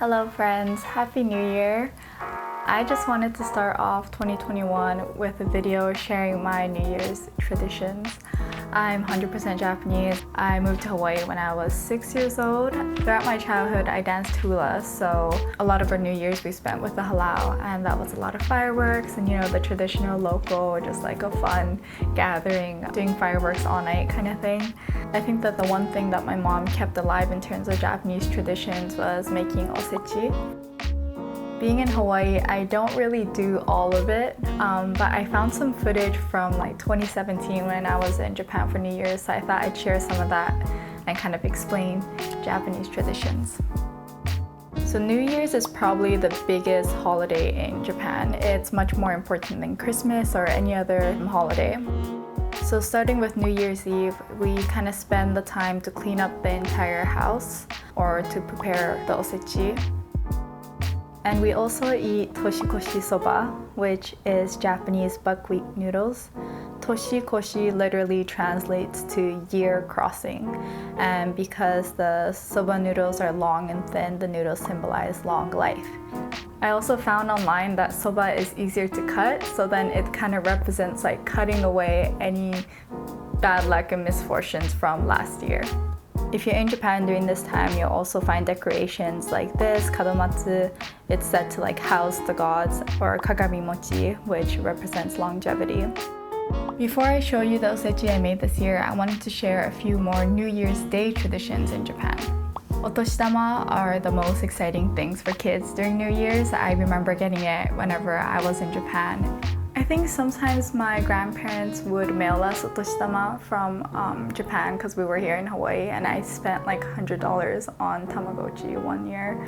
Hello friends, Happy New Year! I just wanted to start off 2021 with a video sharing my New Year's traditions. I'm 100% Japanese. I moved to Hawaii when I was 6 years old. Throughout my childhood, I danced hula, so a lot of our New Year's we spent with the halau, and that was a lot of fireworks and the traditional local, just like a fun gathering, doing fireworks all night kind of thing. I think that the one thing that my mom kept alive in terms of Japanese traditions was making osechi. Being in Hawaii, I don't really do all of it, but I found some footage from like 2017 when I was in Japan for New Year's, so I thought I'd share some of that and kind of explain Japanese traditions. So New Year's is probably the biggest holiday in Japan. It's much more important than Christmas or any other holiday. So starting with New Year's Eve, we kind of spend the time to clean up the entire house or to prepare the osechi. And we also eat toshikoshi soba, which is Japanese buckwheat noodles. Toshikoshi literally translates to year crossing. And because the soba noodles are long and thin, the noodles symbolize long life. I also found online that soba is easier to cut, so then it kind of represents like cutting away any bad luck and misfortunes from last year. If you're in Japan during this time, you'll also find decorations like this, kadomatsu. It's said to like house the gods, or kagami mochi, which represents longevity. Before I show you the osechi I made this year, I wanted to share a few more New Year's Day traditions in Japan. Otoshidama are the most exciting things for kids during New Year's. I remember getting it whenever I was in Japan. I think sometimes my grandparents would mail us otoshidama from Japan because we were here in Hawaii, and I spent like $100 on Tamagotchi one year.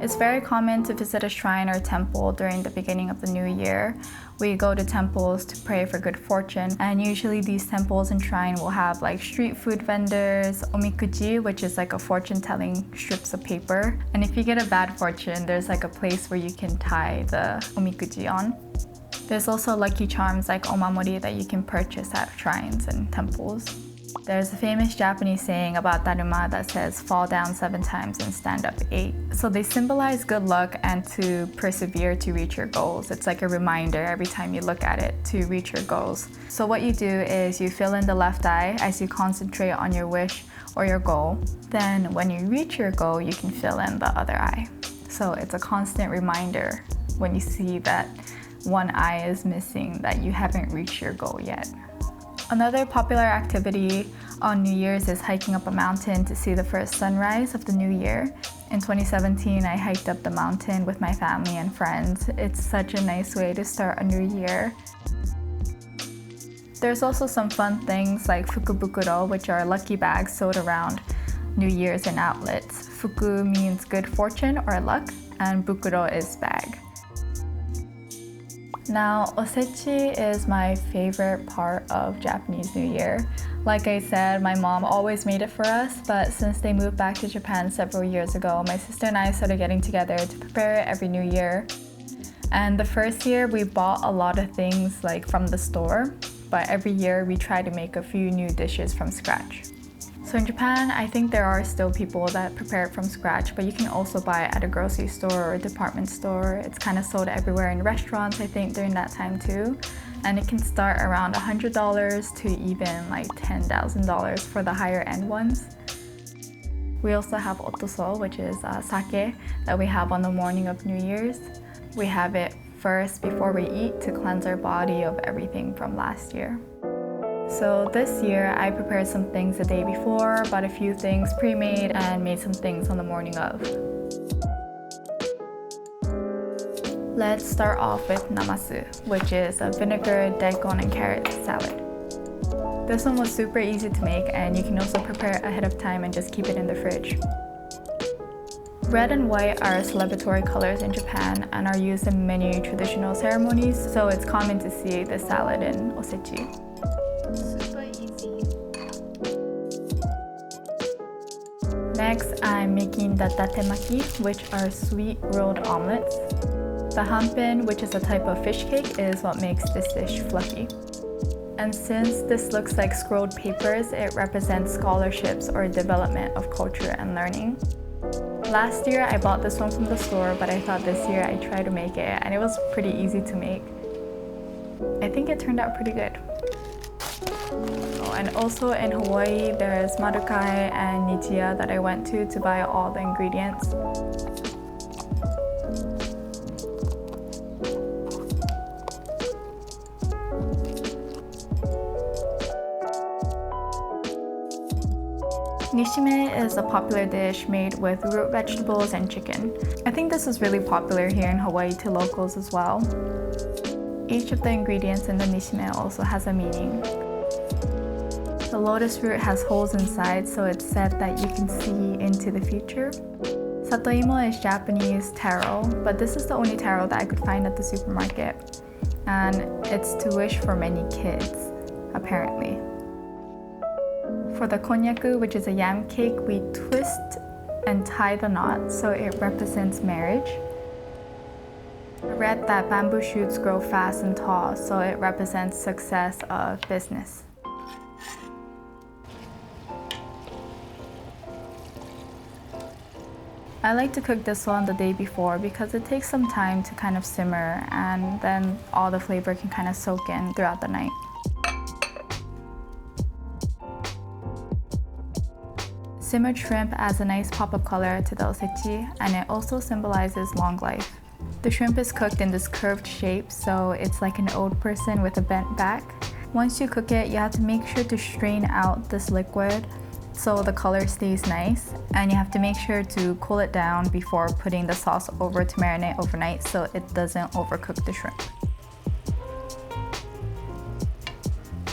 It's very common to visit a shrine or temple during the beginning of the new year. We go to temples to pray for good fortune, and usually these temples and shrine will have like street food vendors, omikuji, which is like a fortune-telling strips of paper. And if you get a bad fortune, there's like a place where you can tie the omikuji on. There's also lucky charms like omamori that you can purchase at shrines and temples. There's a famous Japanese saying about daruma that says fall down 7 times and stand up 8. So they symbolize good luck and to persevere to reach your goals. It's like a reminder every time you look at it to reach your goals. So what you do is you fill in the left eye as you concentrate on your wish or your goal. Then when you reach your goal, you can fill in the other eye. So it's a constant reminder when you see that one eye is missing that you haven't reached your goal yet. Another popular activity on New Year's is hiking up a mountain to see the first sunrise of the new year. In 2017, I hiked up the mountain with my family and friends. It's such a nice way to start a new year. There's also some fun things like fukubukuro, which are lucky bags sold around New Year's in outlets. Fuku means good fortune or luck, and bukuro is bag. Now, osechi is my favorite part of Japanese New Year. Like I said, my mom always made it for us, but since they moved back to Japan several years ago, my sister and I started getting together to prepare it every New Year. And the first year, we bought a lot of things like from the store, but every year we try to make a few new dishes from scratch. So in Japan, I think there are still people that prepare it from scratch, but you can also buy it at a grocery store or a department store. It's kind of sold everywhere in restaurants, I think, during that time too. And it can start around $100 to even like $10,000 for the higher end ones. We also have otoso, which is sake that we have on the morning of New Year's. We have it first before we eat to cleanse our body of everything from last year. So this year, I prepared some things the day before, bought a few things pre-made, and made some things on the morning of. Let's start off with namasu, which is a vinegar, daikon, and carrot salad. This one was super easy to make, and you can also prepare it ahead of time and just keep it in the fridge. Red and white are celebratory colors in Japan and are used in many traditional ceremonies, so it's common to see this salad in osechi. Super easy. Next, I'm making the datemaki, which are sweet rolled omelets. The hanpin, which is a type of fish cake, is what makes this dish fluffy. And since this looks like scrolled papers, it represents scholarships or development of culture and learning. Last year I bought this one from the store, but I thought this year I'd try to make it, and it was pretty easy to make. I think it turned out pretty good. Oh, and also in Hawaii, there's Marukai and Nichiya that I went to buy all the ingredients. Nishime is a popular dish made with root vegetables and chicken. I think this is really popular here in Hawaii to locals as well. Each of the ingredients in the nishime also has a meaning. The lotus root has holes inside, so it's said that you can see into the future. Satoimo is Japanese taro, but this is the only taro that I could find at the supermarket. And it's to wish for many kids, apparently. For the konnyaku, which is a yam cake, we twist and tie the knot so it represents marriage. I read that bamboo shoots grow fast and tall, so it represents success of business. I like to cook this one the day before because it takes some time to kind of simmer, and then all the flavor can kind of soak in throughout the night. Simmered shrimp adds a nice pop of color to the osechi, and it also symbolizes long life. The shrimp is cooked in this curved shape, so it's like an old person with a bent back. Once you cook it, you have to make sure to strain out this liquid so the color stays nice, and you have to make sure to cool it down before putting the sauce over to marinate overnight so it doesn't overcook the shrimp.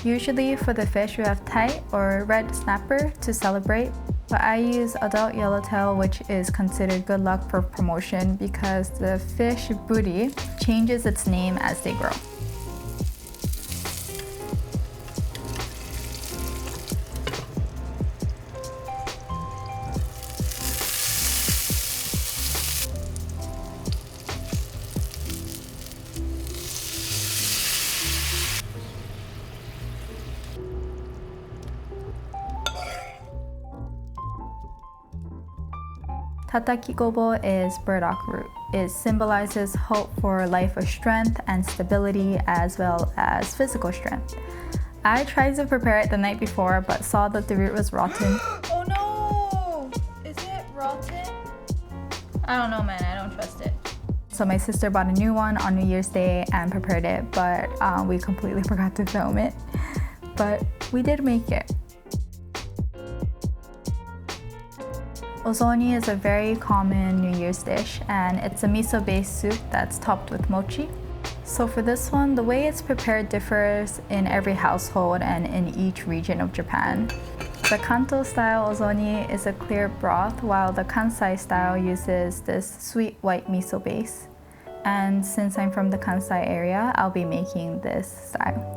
Usually for the fish, we have tai or red snapper to celebrate, but I use adult yellowtail, which is considered good luck for promotion because the fish buri changes its name as they grow. Tataki gobo is burdock root. It symbolizes hope for a life of strength and stability as well as physical strength. I tried to prepare it the night before but saw that the root was rotten. Oh no! Is it rotten? I don't know, man. I don't trust it. So my sister bought a new one on New Year's Day and prepared it, but we completely forgot to film it. But we did make it. Ozoni is a very common New Year's dish, and it's a miso-based soup that's topped with mochi. So for this one, the way it's prepared differs in every household and in each region of Japan. The Kanto style ozoni is a clear broth, while the Kansai style uses this sweet white miso base. And since I'm from the Kansai area, I'll be making this style.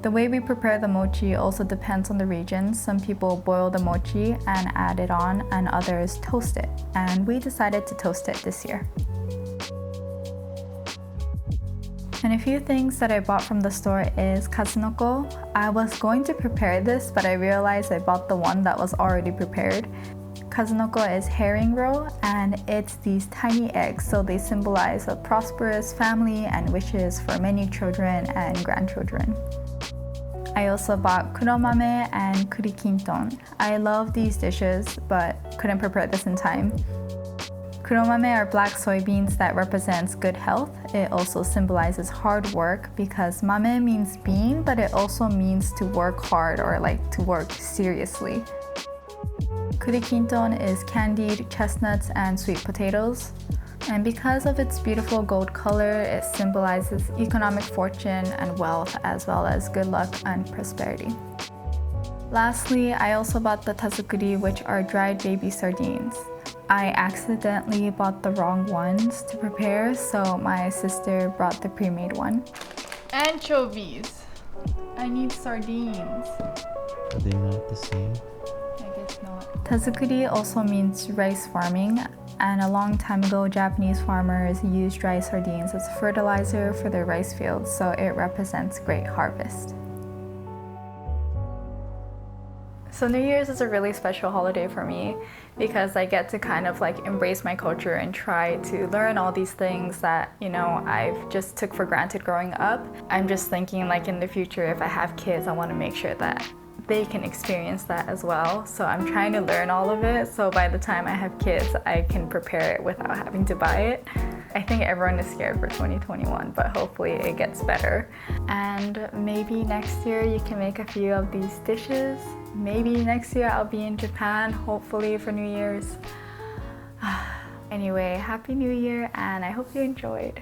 The way we prepare the mochi also depends on the region. Some people boil the mochi and add it on, and others toast it. And we decided to toast it this year. And a few things that I bought from the store is katsunoko. I was going to prepare this, but I realized I bought the one that was already prepared. Katsunoko is herring roe, and it's these tiny eggs, so they symbolize a prosperous family and wishes for many children and grandchildren. I also bought kuromame and kurikinton. I love these dishes, but couldn't prepare this in time. Kuromame are black soybeans that represents good health. It also symbolizes hard work because mame means bean, but it also means to work hard or like to work seriously. Kurikinton is candied chestnuts and sweet potatoes. And because of its beautiful gold color, it symbolizes economic fortune and wealth, as well as good luck and prosperity. Lastly, I also bought the tazukuri, which are dried baby sardines. I accidentally bought the wrong ones to prepare, so my sister brought the pre-made one. Anchovies! I need sardines. Are they not the same? I guess not. Tazukuri also means rice farming. And a long time ago, Japanese farmers used dry sardines as fertilizer for their rice fields, so it represents great harvest. So New Year's is a really special holiday for me because I get to kind of like embrace my culture and try to learn all these things that, you know, I've just took for granted growing up. I'm just thinking like in the future, if I have kids, I want to make sure that they can experience that as well. So I'm trying to learn all of it, so by the time I have kids, I can prepare it without having to buy it. I think everyone is scared for 2021, but hopefully it gets better. And maybe next year you can make a few of these dishes. Maybe next year I'll be in Japan, hopefully for New Year's. Anyway, Happy New Year, and I hope you enjoyed.